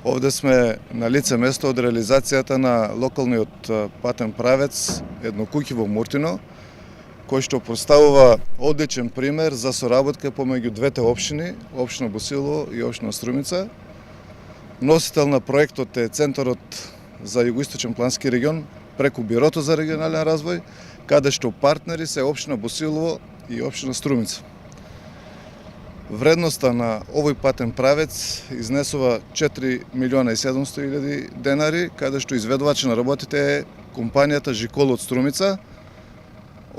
Овде сме на лице место од реализацијата на локалниот патен правец Еднокуќи во Муртино, кој што поставува одличен пример за соработка помеѓу двете општини, општина Босилово и општина Струмица. Носител на проектот е Центарот за Југоисточен плански регион преку Бирото за регионален развој, каде што партнери се општина Босилово и општина Струмица. Вредноста на овој патен правец изнесува 4.700.000 денари, каде што изведувач на работите е компанијата Жикол од Струмица.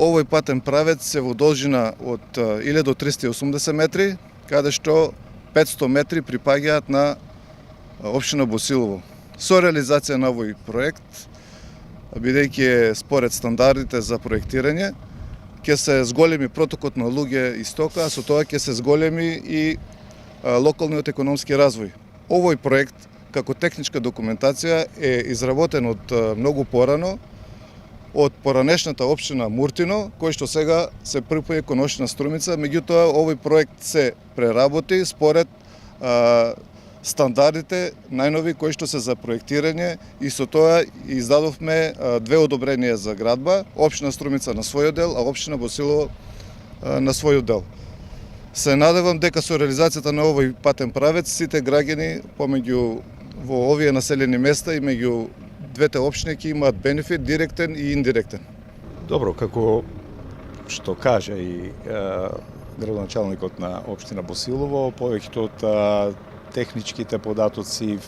Овој патен правец се во должина од 1380 метри, каде што 500 метри припаѓаат на општина Босилово. Со реализација на овој проект, бидејќи е според стандардите за проектирање, ќе се зголеми протокот на луѓе и стока, а со тоа ќе се зголеми и локалниот економски развој. Овој проект, како техничка документација, е изработен од многу порано, од поранешната општина Муртино, кој што сега се припои кон општина Струмица, меѓутоа овој проект се преработи според стандардите најнови кои што се за проектирање и со тоа издадовме две одобренија за градба, општина Струмица на својот дел, а општина Босилово на својот дел. Се надевам дека со реализацијата на овој патен правец сите граѓани помеѓу во овие населени места и меѓу двете општини ќе имаат бенефит директен и индиректен. Добро, како што кажа и градоначалникот на општина Босилово, повеќето од техничките податоци,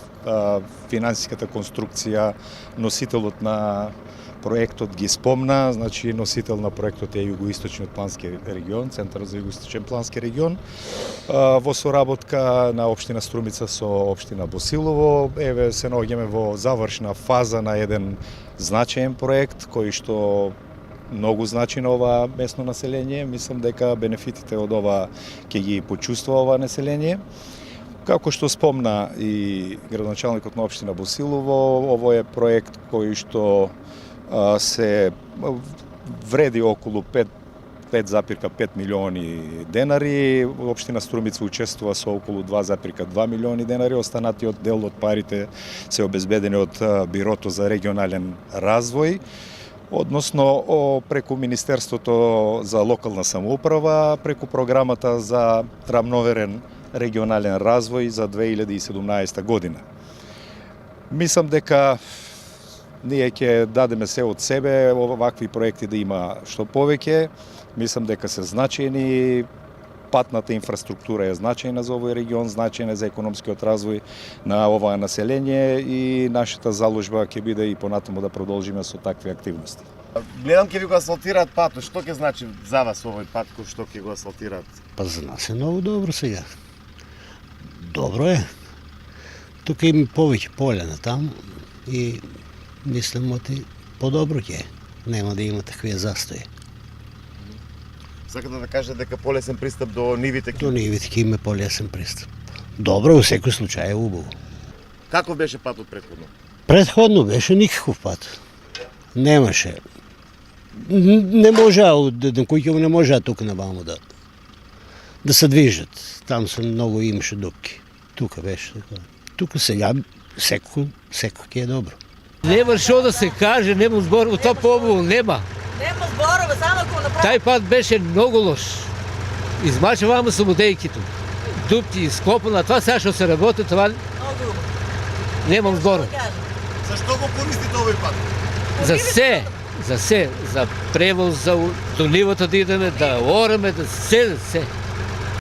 финансиската конструкција, носителот на проектот ги спомна, значи носител на проектот е Југоисточниот плански регион, Центарот за Југоисточен плански регион, во соработка на општина Струмица со општина Босилово. Еве се наоѓаме во завршна фаза на еден значаен проект кој што многу значи на ова местно население. Мислам дека бенефитите од ова ќе ги почувствува ова население. Како што спомна и градоначалникот на општина Босилово, ово е проект кој што се вреди околу 5,5 милиони денари. Општина Струмица учествува со околу 2,2 милиони денари. Останатиот дел од парите се обезбедени од Бирото за регионален развој, односно преку Министерството за локална самоуправа, преку програмата за рамноверен регионален развој за 2017 година. Мислам дека ние ќе дадеме се од себе овакви проекти да има што повеќе. Мислам дека се значајни, патната инфраструктура е значајна за овој регион, значајна за економскиот развој на оваа население и нашата заложба ќе биде и понатаму да продолжиме со такви активности. Гледам ќе ви го асфалтираат патот. Што ќе значи за вас овој пат кој што ќе го асфалтираат? Па за нас е многу добро сега. Добро е. Тука има повеќе поле на таму и мислам оти подобро ќе е. Нема да има такви застои. Сакате да кажете дека полесен пристап до нивите? До нивите ќе има полесен пристап. Добро, во секој случај е убаво. Каков беше патот претходно? Претходно беше никаков пат. Немаше. Не можа, кој не можа тука на ваму да се движат. Там се многу имаше дупки. Тука беше така. Тука сега секој ќе е добро. Нема што да се каже, нема зборово, тоа побаво нема. Нема зборово, само ако направи. Тај пат беше многу лош. Измача вама со модејките. Дупки, склопана, това сега што се работи, това Многу. немам зборово. Зашто го користите овој пат? За се, за превоз, за до нивото да идеме, да ораме, да се.